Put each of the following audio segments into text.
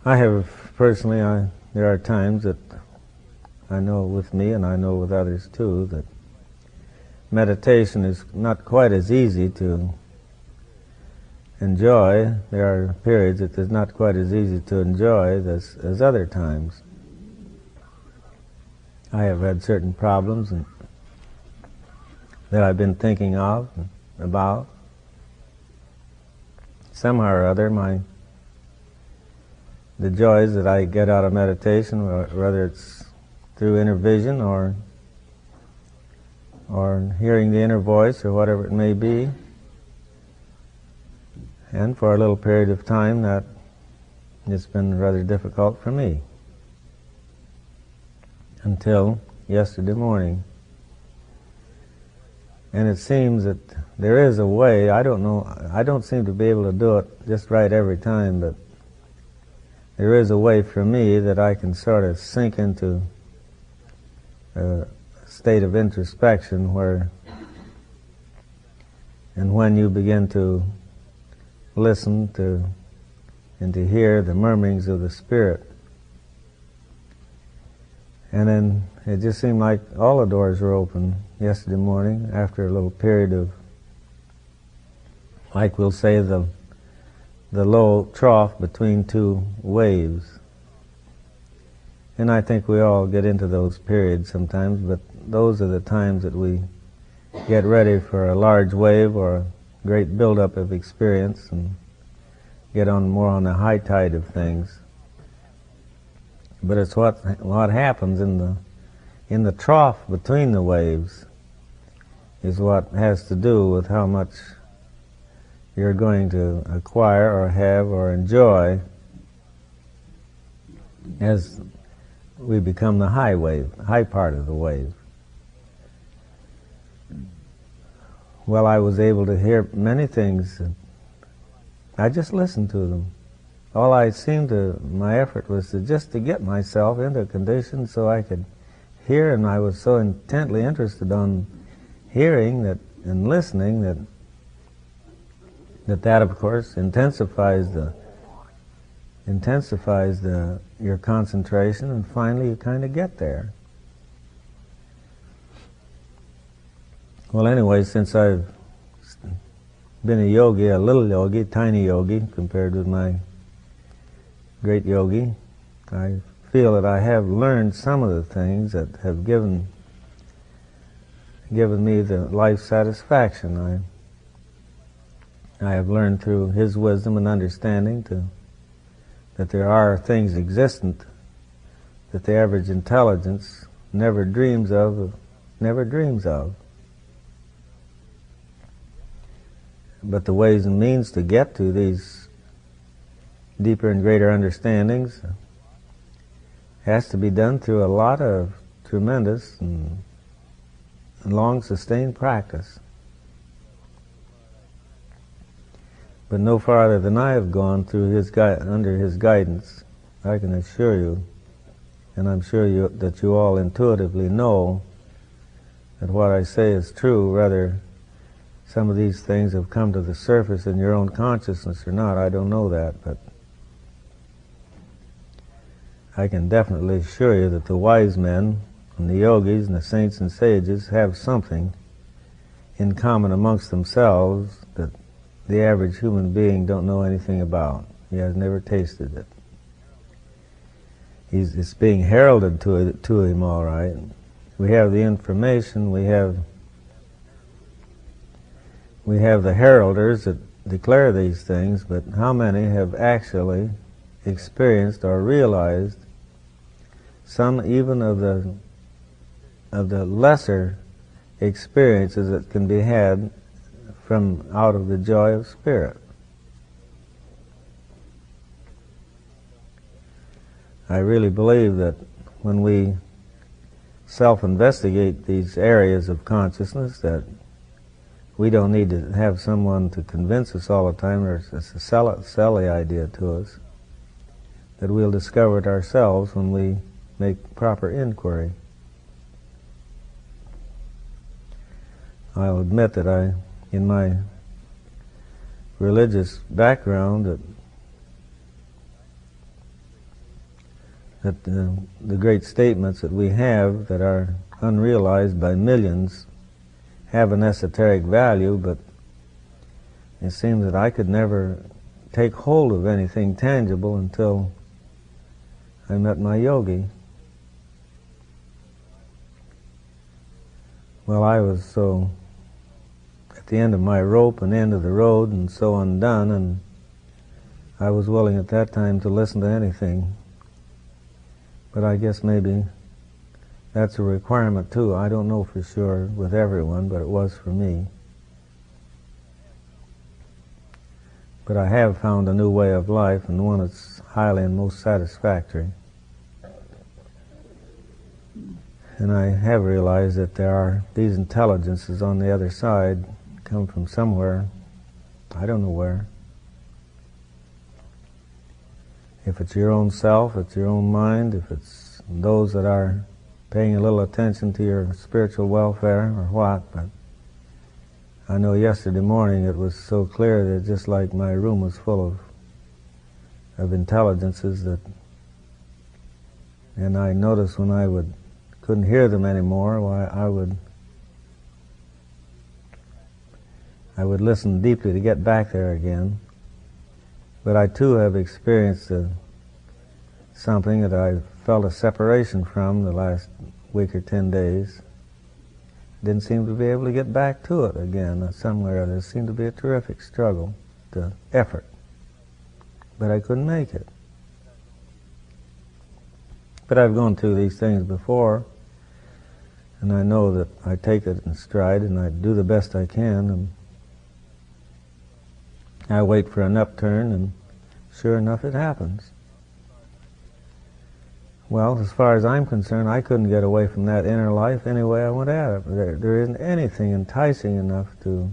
I have personally, there are times that I know with me, and I know with others too, that meditation is not quite as easy to enjoy. There are periods that it's not quite as easy to enjoy as other times. I have had certain problems that I've been thinking of, about. Somehow or other, the joys that I get out of meditation, whether it's through inner vision or hearing the inner voice or whatever it may be, and for a little period of time that it's been rather difficult for me until yesterday morning. And it seems that there is a way. I don't know, I don't seem to be able to do it just right every time, but there is a way for me that I can sort of sink into a state of introspection where, and when you begin to listen to and to hear the murmurings of the Spirit, and then it just seemed like all the doors were open yesterday morning after a little period of, like we'll say, the low trough between two waves. And I think we all get into those periods sometimes, but those are the times that we get ready for a large wave or a great buildup of experience and get on more on the high tide of things. But it's what happens in the trough between the waves is what has to do with how much you're going to acquire or have or enjoy as we become the high wave, high part of the wave. Well, I was able to hear many things. I just listened to them. All my effort was just to get myself into a condition so I could hear, and I was so intently interested on hearing that and listening that of course intensifies your concentration, and finally you kind of get there. Well, anyway, since I've been a yogi, a little yogi, tiny yogi compared with my great yogi, I feel that I have learned some of the things that have given me the life satisfaction. I have learned through his wisdom and understanding that there are things existent that the average intelligence never dreams of. But the ways and means to get to these deeper and greater understandings has to be done through a lot of tremendous and long sustained practice. But no farther than I have gone through under his guidance, I can assure you, and I'm sure that you all intuitively know that what I say is true, whether some of these things have come to the surface in your own consciousness or not, I don't know that, but I can definitely assure you that the wise men and the yogis and the saints and sages have something in common amongst themselves that the average human being don't know anything about. He has never tasted it. It's being heralded to him, all right. We have the information, we have the heralders that declare these things, but how many have actually experienced or realized some even of the lesser experiences that can be had from out of the joy of spirit? I really believe that when we self-investigate these areas of consciousness, that we don't need to have someone to convince us all the time or to sell the idea to us, that we'll discover it ourselves when we make proper inquiry. I'll admit that in my religious background, that that the great statements that we have that are unrealized by millions have an esoteric value, but it seems that I could never take hold of anything tangible until I met my yogi. Well, I was so at the end of my rope and end of the road and so undone, and I was willing at that time to listen to anything. But I guess maybe that's a requirement too. I don't know for sure with everyone, but it was for me. But I have found a new way of life, and one that's highly and most satisfactory. And I have realized that there are these intelligences on the other side, come from somewhere, I don't know where. If it's your own self, it's your own mind, if it's those that are paying a little attention to your spiritual welfare or what, but I know yesterday morning it was so clear that just like my room was full of intelligences that, and I noticed when I couldn't hear them anymore, why I would listen deeply to get back there again. But I too have experienced something that I felt a separation from the last week or 10 days. Didn't seem to be able to get back to it again. Somewhere there seemed to be a terrific struggle, the effort. But I couldn't make it. But I've gone through these things before, and I know that I take it in stride and I do the best I can, and I wait for an upturn, and sure enough it happens. Well, as far as I'm concerned, I couldn't get away from that inner life any way I went at it. There isn't anything enticing enough to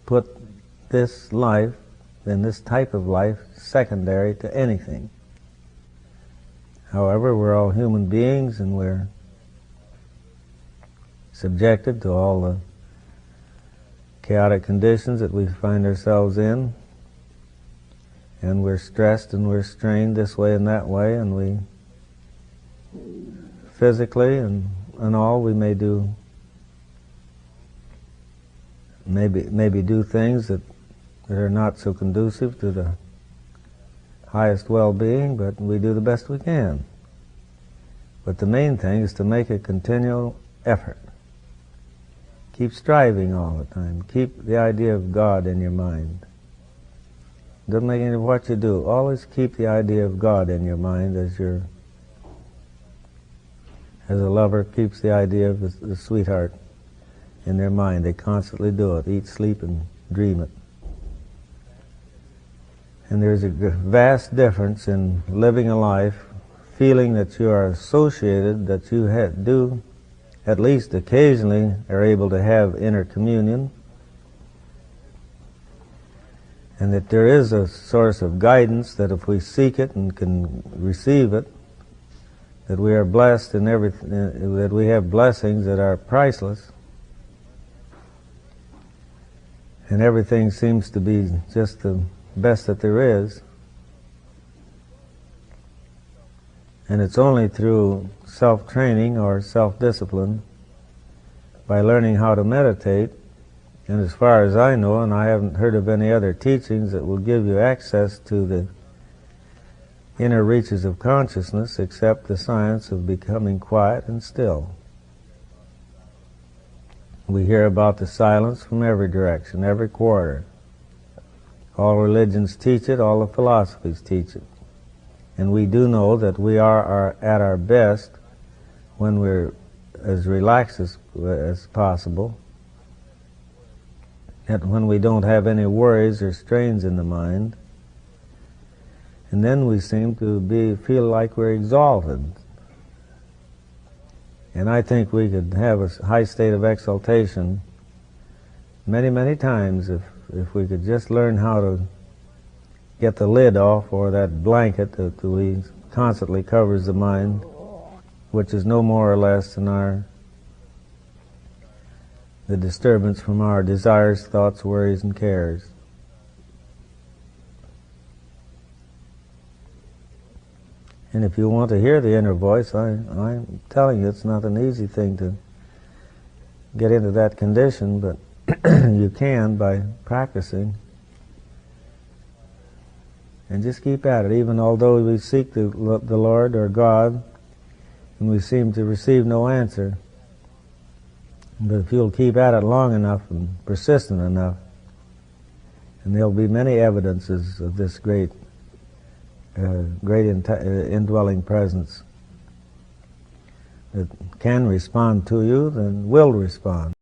put this life and this type of life secondary to anything. However, we're all human beings, and we're subjected to all the chaotic conditions that we find ourselves in, and we're stressed and we're strained this way and that way, and we physically and all we may do maybe do things that are not so conducive to the highest well-being, but we do the best we can. But the main thing is to make a continual effort. Keep striving all the time. Keep the idea of God in your mind. Doesn't make any of what you do. Always keep the idea of God in your mind as a lover keeps the idea of the sweetheart in their mind. They constantly do it. Eat, sleep, and dream it. And there's a vast difference in living a life, feeling that you are associated, that you do at least occasionally are able to have inner communion, and that there is a source of guidance, that if we seek it and can receive it, that we are blessed in everything, that we have blessings that are priceless, and everything seems to be just the best that there is. And it's only through self-training or self-discipline, by learning how to meditate, and as far as I know, and I haven't heard of any other teachings that will give you access to the inner reaches of consciousness except the science of becoming quiet and still. We hear about the silence from every direction, every quarter. All religions teach it, all the philosophies teach it. And we do know that we are at our best when we're as relaxed as possible, and when we don't have any worries or strains in the mind. And then we seem to feel like we're exalted. And I think we could have a high state of exaltation many, many times if we could just learn how to get the lid off, or that blanket that we constantly covers the mind, which is no more or less than the disturbance from our desires, thoughts, worries, and cares. And if you want to hear the inner voice, I'm telling you, it's not an easy thing to get into that condition, but you can by practicing. And just keep at it, even although we seek the Lord or God, and we seem to receive no answer. But if you'll keep at it long enough and persistent enough, and there'll be many evidences of this great indwelling presence that can respond to you, then will respond.